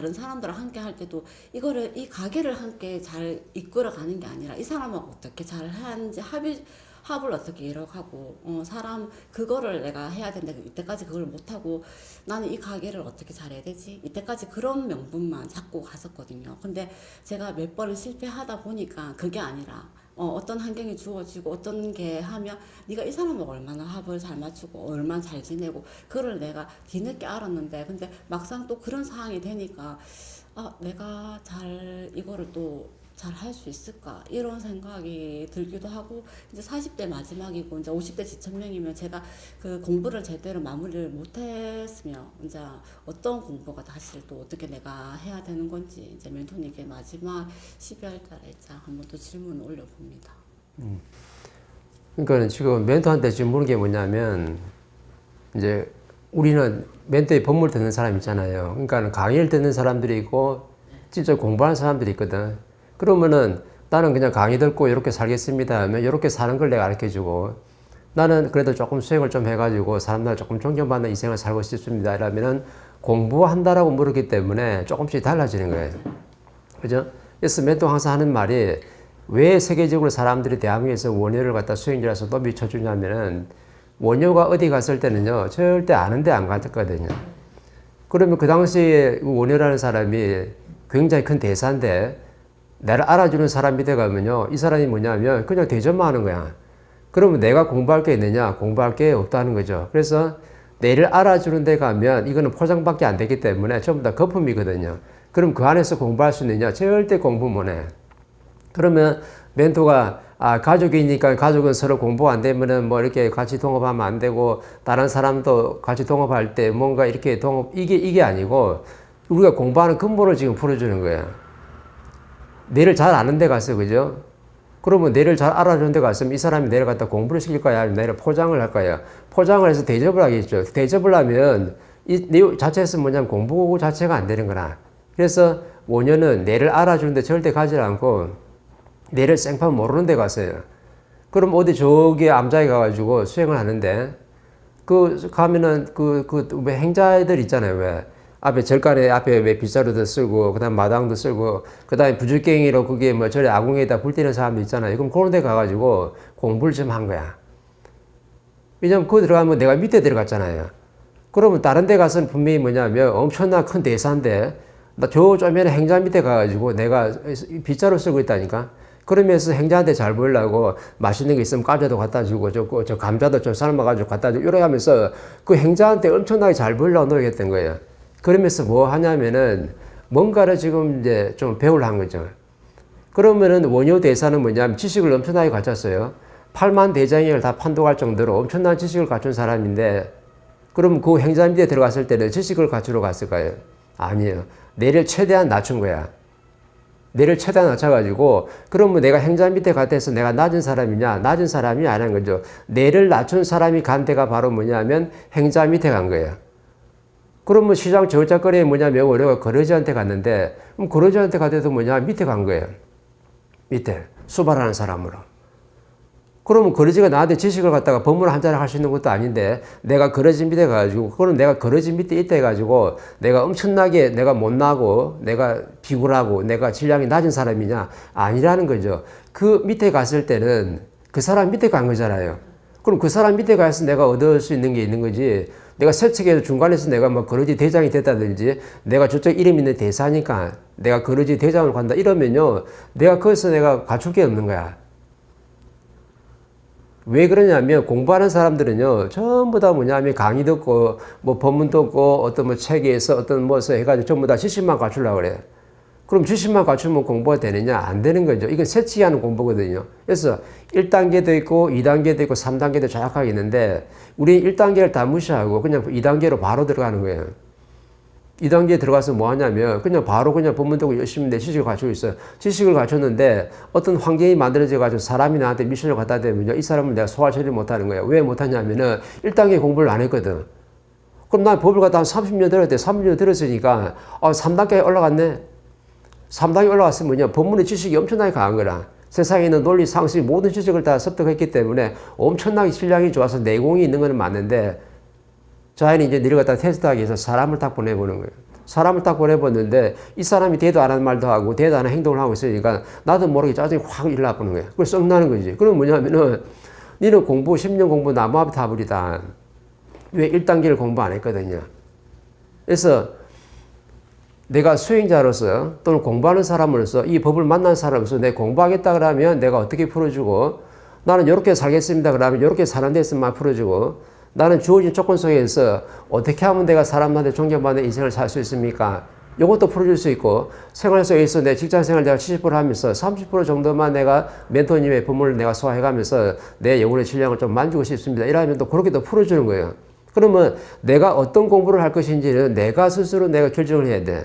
다른 사람들과 함께 할 때도 이거를 이 가게를 함께 잘 이끌어 가는 게 아니라 이 사람하고 어떻게 잘 하는지 합을 어떻게 이뤄가고 사람 그거를 내가 해야 되는데 이때까지 그걸 못하고 나는 이 가게를 어떻게 잘해야 되지 이때까지 그런 명분만 잡고 갔었거든요. 근데 제가 몇 번을 실패하다 보니까 그게 아니라 어떤 환경이 주어지고 어떤 게 하면 네가 이 사람하고 얼마나 합을 잘 맞추고 얼마나 잘 지내고 그걸 내가 뒤늦게 알았는데 근데 막상 또 그런 상황이 되니까 내가 잘 이거를 또 잘 할 수 있을까 이런 생각이 들기도 하고 이제 40대 마지막이고 이제 50대 지천명이면 제가 그 공부를 제대로 마무리를 못했으면 이제 어떤 공부가 다시 또 어떻게 내가 해야 되는 건지 이제 멘토님께 마지막 12월 달에 한번 또 질문을 올려봅니다. 그러니까 지금 멘토한테 지금 물은 게 뭐냐면 이제 우리는 멘토의 법문을 듣는 사람 있잖아요. 그러니까 강의를 듣는 사람들이 있고 진짜 공부하는 사람들이 있거든. 그러면은 나는 그냥 강의 듣고 이렇게 살겠습니다 하면 이렇게 사는 걸 내가 가르쳐주고 나는 그래도 조금 수행을 좀 해가지고 사람들 조금 존경받는 인생을 살고 싶습니다 이러면은 공부한다라고 물었기 때문에 조금씩 달라지는 거예요. 그죠? 그래서 멘토 항상 하는 말이 왜 세계적으로 사람들이 대한민국에서 원효를 갖다 수행자라서 또 미쳐주냐면은 원효가 어디 갔을 때는요 절대 아는데 안 갔거든요. 그러면 그 당시에 원효라는 사람이 굉장히 큰 대사인데 나를 알아주는 사람 밑에 가면요 이 사람이 뭐냐면 그냥 대접만 하는 거야. 그러면 내가 공부할 게 있느냐? 공부할 게 없다는 거죠. 그래서 내를 알아주는 데 가면 이거는 포장밖에 안 되기 때문에 전부 다 거품이거든요. 그럼 그 안에서 공부할 수 있느냐? 절대 공부 못 해. 그러면 멘토가 가족이니까 가족은 서로 공부 안 되면은 뭐 이렇게 같이 동업하면 안 되고 다른 사람도 같이 동업할 때 뭔가 이렇게 이게 아니고 우리가 공부하는 근본을 지금 풀어주는 거예요. 내를 잘 아는 데 가서 그죠? 그러면 내를 잘 알아주는 데 갔으면 이 사람이 내를 갖다 공부를 시킬 거야? 아니면 내를 포장을 할 거야? 포장을 해서 대접을 하겠죠. 대접을 하면 이 내용 자체에서 뭐냐면 공부 자체가 안 되는 거나. 그래서 원효는 내를 알아주는 데 절대 가지 않고 내를 생판 모르는 데 갔어요. 그럼 어디 저기 암자에 가가지고 수행을 하는데 가면은 왜 행자들 있잖아요. 왜? 앞에 절간에 앞에 왜 빗자루도 쓰고 그다음 마당도 쓰고 그다음에 부죽갱이로 그게 뭐 저리 아궁이에다 불 때리는 사람도 있잖아요. 그럼 그런 데 가가지고 공부를 좀 한 거야. 왜냐면 그거 들어가면 내가 밑에 들어갔잖아요. 그러면 다른 데 가서는 분명히 뭐냐면 엄청난 큰 대사인데 나 저 쪼면에 행자 밑에 가가지고 내가 빗자루 쓰고 있다니까. 그러면서 행자한테 잘 보이려고 맛있는 게 있으면 과자도 갖다 주고 저 감자도 좀 삶아가지고 갖다 주고 이렇게 하면서 그 행자한테 엄청나게 잘 보이려고 노력했던 거예요. 그러면서 뭐 하냐면은 뭔가를 지금 이제 좀 배우려 한 거죠. 그러면은 원효 대사는 뭐냐면 지식을 엄청나게 갖췄어요. 8만 대장경을 다 판독할 정도로 엄청난 지식을 갖춘 사람인데 그럼 그 행자 밑에 들어갔을 때는 지식을 갖추러 갔을까요? 아니에요. 내를 최대한 낮춘 거야. 내를 최대한 낮춰가지고 그러면 내가 행자 밑에 갔다해서 내가 낮은 사람이냐? 낮은 사람이 아닌 거죠. 내를 낮춘 사람이 간 데가 바로 뭐냐면 행자 밑에 간 거예요. 그러면 시장 저작거리에 뭐냐면 우리가 거러지한테 갔는데 그럼 거러지한테 가도 뭐냐 밑에 간 거예요. 밑에 수발하는 사람으로. 그러면 거러지가 나한테 지식을 갖다가 법문을 한 자락 할 수 있는 것도 아닌데 내가 거러지 밑에 가가지고 그럼 내가 거러지 밑에 있다 해가지고 내가 엄청나게 내가 못나고 내가 비굴하고 내가 질량이 낮은 사람이냐 아니라는 거죠. 그 밑에 갔을 때는 그 사람 밑에 간 거잖아요. 그럼 그 사람 밑에 가서 내가 얻을 수 있는 게 있는 거지. 내가 세척에서 중간에서 내가 뭐 거러지 대장이 됐다든지 내가 저쪽 이름 있는 대사니까 내가 거러지 대장으로 간다 이러면요 내가 거기서 내가 갖출 게 없는 거야. 왜 그러냐면 공부하는 사람들은요 전부 다 뭐냐면 강의 듣고 뭐 법문 듣고 어떤 뭐 책에서 어떤 뭐서 해가지고 전부 다 지식만 갖추려고 그래. 그럼 지식만 갖추면 공부가 되느냐? 안 되는 거죠. 이건 세치하는 공부거든요. 그래서 1단계도 있고 2단계도 있고 3단계도 정확하게 있는데 우리 1단계를 다 무시하고 그냥 2단계로 바로 들어가는 거예요. 2단계에 들어가서 뭐 하냐면 그냥 바로 그냥 법문 듣고 열심히 내 지식을 갖추고 있어요. 지식을 갖췄는데 어떤 환경이 만들어져 가지고 사람이 나한테 미션을 갖다 대면요. 이 사람을 내가 소화 처리 못 하는 거예요. 왜 못 하냐면은 1단계 공부를 안 했거든. 그럼 난 법을 갖다 한 30년 들었대. 30년 들었으니까 3단계에 올라갔네. 3단계 올라갔으면 뭐냐 법문의 지식이 엄청나게 강한 거라. 세상에 있는 논리, 상식 모든 지식을 다 습득했기 때문에 엄청나게 실력이 좋아서 내공이 있는 건 맞는데 자연이 이제 내려갔다 테스트하기 위해서 사람을 딱 보내보는 거예요. 사람을 딱 보내봤는데 이 사람이 대도 안 하는 말도 하고 대도 안 하는 행동을 하고 있으니까 나도 모르게 짜증이 확 일어나보는 거야. 그걸 썩 나는 거지. 그럼 뭐냐면은 니는 공부 10년 공부 나무 앞에 타버리다. 왜 1단계를 공부 안 했거든요. 그래서 내가 수행자로서 또는 공부하는 사람으로서 이 법을 만난 사람으로서 내가 공부하겠다 그러면 내가 어떻게 풀어주고 나는 이렇게 살겠습니다 그러면 이렇게 사는 데서만 풀어주고 나는 주어진 조건 속에서 어떻게 하면 내가 사람한테 존경받는 인생을 살 수 있습니까? 이것도 풀어줄 수 있고 생활 속에서 내 직장생활 내가 70% 하면서 30% 정도만 내가 멘토님의 법문을 내가 소화해가면서 내 영혼의 질량을 좀 만지고 싶습니다. 이러면 또 그렇게 또 풀어주는 거예요. 그러면 내가 어떤 공부를 할 것인지는 내가 스스로 내가 결정을 해야 돼.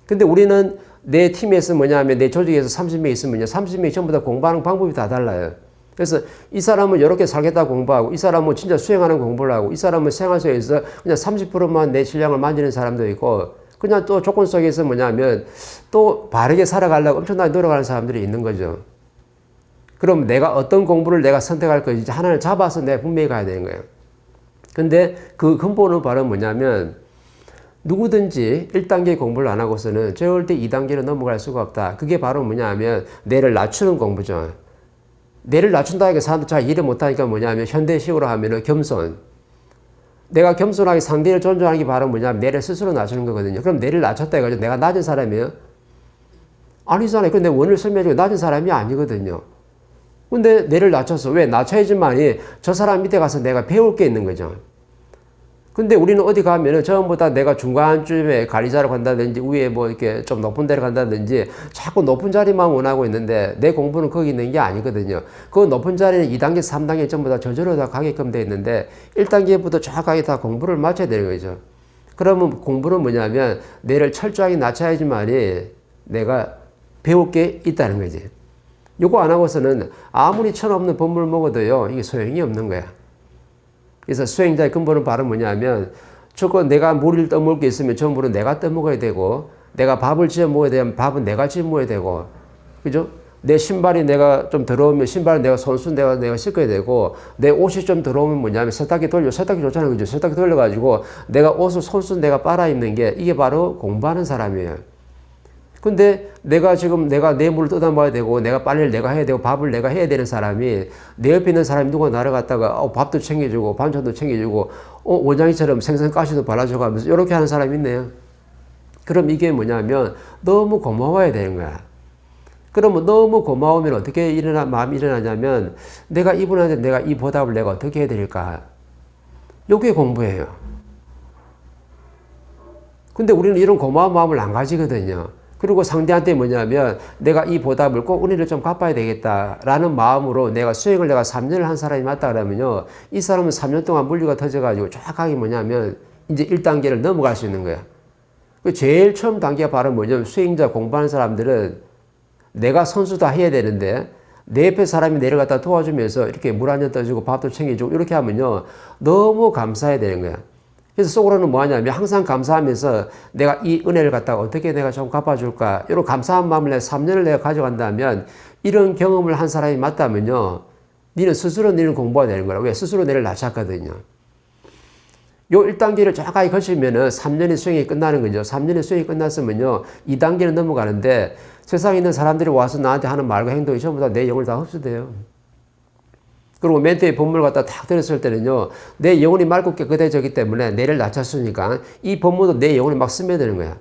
근데 우리는 내 팀에서 뭐냐면 내 조직에서 30명 있으면요. 30명이 전부 다 공부하는 방법이 다 달라요. 그래서 이 사람은 이렇게 살겠다 공부하고 이 사람은 진짜 수행하는 공부를 하고 이 사람은 생활 속에서 그냥 30%만 내 질량을 만지는 사람도 있고 그냥 또 조건 속에서 뭐냐면 또 바르게 살아가려고 엄청나게 노력하는 사람들이 있는 거죠. 그럼 내가 어떤 공부를 내가 선택할 것인지 하나를 잡아서 내가 분명히 가야 되는 거예요. 근데 그 근본은 바로 뭐냐면 누구든지 1단계 공부를 안 하고서는 절대 2단계로 넘어갈 수가 없다. 그게 바로 뭐냐면 뇌를 낮추는 공부죠. 뇌를 낮춘다니까 사람들 잘 이해 못하니까 뭐냐면 현대식으로 하면은 겸손. 내가 겸손하게 상대를 존중하는 게 바로 뭐냐면 뇌를 스스로 낮추는 거거든요. 그럼 뇌를 낮췄다 해가지고 내가 낮은 사람이에요? 아니잖아요. 근데 원을 설명해주고 낮은 사람이 아니거든요. 근데 뇌를 낮춰서 왜? 낮춰야지만이 저 사람 밑에 가서 내가 배울 게 있는 거죠. 근데 우리는 어디 가면은 전부 다 내가 중간쯤에 관리자로 간다든지 위에 뭐 이렇게 좀 높은 데로 간다든지 자꾸 높은 자리만 원하고 있는데 내 공부는 거기 있는 게 아니거든요. 그 높은 자리는 2단계, 3단계 전부 다 저절로 다 가게끔 돼 있는데 1단계부터 정확하게 다 공부를 맞춰야 되는 거죠. 그러면 공부는 뭐냐면 뇌를 철저하게 낮춰야지만이 내가 배울 게 있다는 거지. 요거 안 하고서는 아무리 철없는 법문을 먹어도요, 이게 소용이 없는 거야. 그래서 수행자의 근본은 바로 뭐냐면 저거 내가 물을 떠먹을 게 있으면 저 물은 내가 떠먹어야 되고 내가 밥을 지어 먹어야 되면 밥은 내가 지어 먹어야 되고 그죠? 내 신발이 내가 좀 더러우면 신발은 내가 손수 내가 씻어야 되고 내 옷이 좀 더러우면 뭐냐면 세탁기 좋잖아요. 그죠? 세탁기 돌려가지고 내가 옷을 손수 내가 빨아 입는 게 이게 바로 공부하는 사람이에요. 근데 내가 지금 내가 내 물을 뜯어 먹어야 되고 내가 빨래를 내가 해야 되고 밥을 내가 해야 되는 사람이 내 옆에 있는 사람이 누가 나를 갖다가 밥도 챙겨주고 반찬도 챙겨주고 원장이처럼 생선가시도 발라줘가면서 이렇게 하는 사람이 있네요. 그럼 이게 뭐냐면 너무 고마워야 되는 거야. 그러면 너무 고마우면 어떻게 마음이 일어나냐면 내가 이분한테 내가 이 보답을 내가 어떻게 해드릴까. 요게 공부예요. 근데 우리는 이런 고마운 마음을 안 가지거든요. 그리고 상대한테 뭐냐면 내가 이 보답을 꼭 은혜를 좀 갚아야 되겠다라는 마음으로 내가 수행을 내가 3년을 한 사람이 맞다 그러면요. 이 사람은 3년 동안 물리가 터져가지고 정확하게 뭐냐면 이제 1단계를 넘어갈 수 있는 거야. 제일 처음 단계가 바로 뭐냐면 수행자 공부하는 사람들은 내가 선수 다 해야 되는데 내 옆에 사람이 내려갔다 도와주면서 이렇게 물 한 잔 떠주고 밥도 챙겨주고 이렇게 하면요. 너무 감사해야 되는 거야. 그래서 속으로는 뭐 하냐면 항상 감사하면서 내가 이 은혜를 갖다가 어떻게 내가 좀 갚아줄까. 이런 감사한 마음을 내가 3년을 내가 가져간다면 이런 경험을 한 사람이 맞다면요. 니는 스스로 니는 공부가 되는 거라. 왜? 스스로 내를 낮췄거든요. 요 1단계를 정확하게 거치면은 3년의 수행이 끝나는 거죠. 3년의 수행이 끝났으면요. 2단계는 넘어가는데 세상에 있는 사람들이 와서 나한테 하는 말과 행동이 전부 다 내 영을 다 흡수돼요. 그리고 멘토의 법문을 갖다 탁 들었을 때는요, 내 영혼이 맑고 깨끗해졌기 때문에 뇌를 낮췄으니까 이 법문도 내 영혼이 막 스며드는 거야.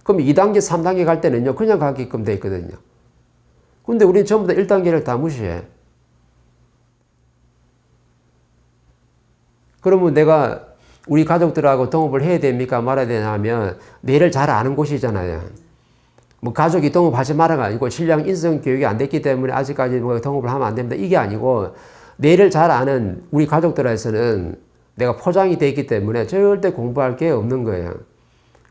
그럼 2단계, 3단계 갈 때는요, 그냥 가게끔 돼 있거든요. 근데 우리는 전부 다 1단계를 다 무시해. 그러면 내가 우리 가족들하고 동업을 해야 됩니까? 말아야 되냐 하면, 뇌를 잘 아는 곳이잖아요. 뭐 가족이 동업하지 말아가 아니고 신랑 인성 교육이 안 됐기 때문에 아직까지 뭐 동업을 하면 안 됩니다. 이게 아니고 뇌를 잘 아는 우리 가족들에서는 내가 포장이 돼 있기 때문에 절대 공부할 게 없는 거예요.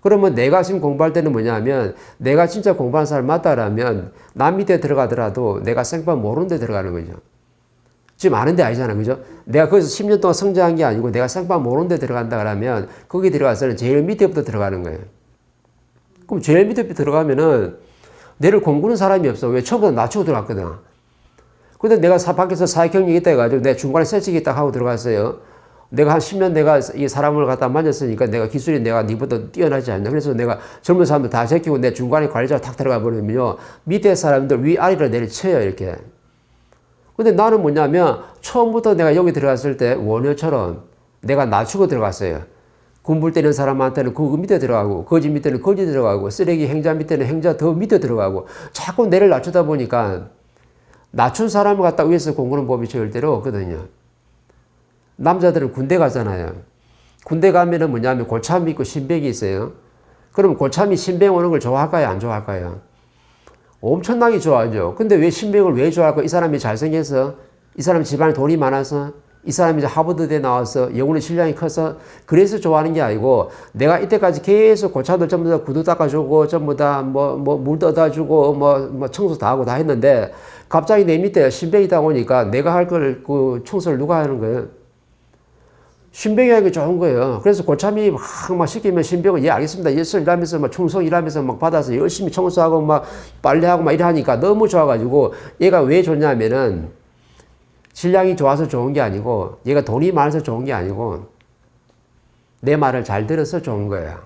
그러면 내가 지금 공부할 때는 뭐냐면 내가 진짜 공부하는 사람 맞다라면 남 밑에 들어가더라도 내가 생판 모르는 데 들어가는 거죠. 지금 아는 데 아니잖아요. 그죠? 내가 거기서 10년 동안 성장한 게 아니고 내가 생판 모르는 데 들어간다 그러면 거기 들어가서는 제일 밑에부터 들어가는 거예요. 그럼 제일 밑에 들어가면은 내를 공부하는 사람이 없어. 왜? 처음부터 낮추고 들어갔거든. 근데 내가 밖에서 사회 경력이 있다 해가지고 내 중간에 세치기 딱 하고 들어갔어요. 내가 한 10년 내가 이 사람을 갖다 만졌으니까 내가 기술이 내가 니보다 뛰어나지 않냐. 그래서 내가 젊은 사람들 다 제끼고 내 중간에 관리자가 탁 들어가 버리면요. 밑에 사람들 위아래로 내리쳐요, 이렇게. 근데 나는 뭐냐면 처음부터 내가 여기 들어갔을 때 원효처럼 내가 낮추고 들어갔어요. 군불 때리는 사람한테는 그 밑에 들어가고 거지 밑에는 거지 들어가고 쓰레기 행자 밑에는 행자 더 밑에 들어가고 자꾸 내를 낮추다 보니까 낮춘 사람을 갖다 위에서 공부하는 법이 절대로 없거든요. 남자들은 군대 가잖아요. 군대 가면은 뭐냐면 고참이 있고 신병이 있어요. 그럼 고참이 신병 오는 걸 좋아할까요? 안 좋아할까요? 엄청나게 좋아하죠. 근데 왜 신병을 왜 좋아할까? 이 사람이 잘생겨서, 이 사람이 집안에 돈이 많아서, 이 사람이 이제 하버드대 나와서 영혼의 질량이 커서 그래서 좋아하는 게 아니고 내가 이때까지 계속 고참들 전부 다 구두 닦아주고 전부 다 물 떠다 주고 뭐 청소 다 하고 다 했는데 갑자기 내 밑에 신병이 있다 보니까 내가 할 걸 그 청소를 누가 하는 거예요? 신병이 하는 게 좋은 거예요. 그래서 고참이 막 시키면 신병은 예 알겠습니다. 예술 일하면서 막 충성 일하면서 막 받아서 열심히 청소하고 막 빨래하고 막 이러니까 너무 좋아가지고 얘가 왜 좋냐면은 질량이 좋아서 좋은 게 아니고 얘가 돈이 많아서 좋은 게 아니고 내 말을 잘 들어서 좋은 거야.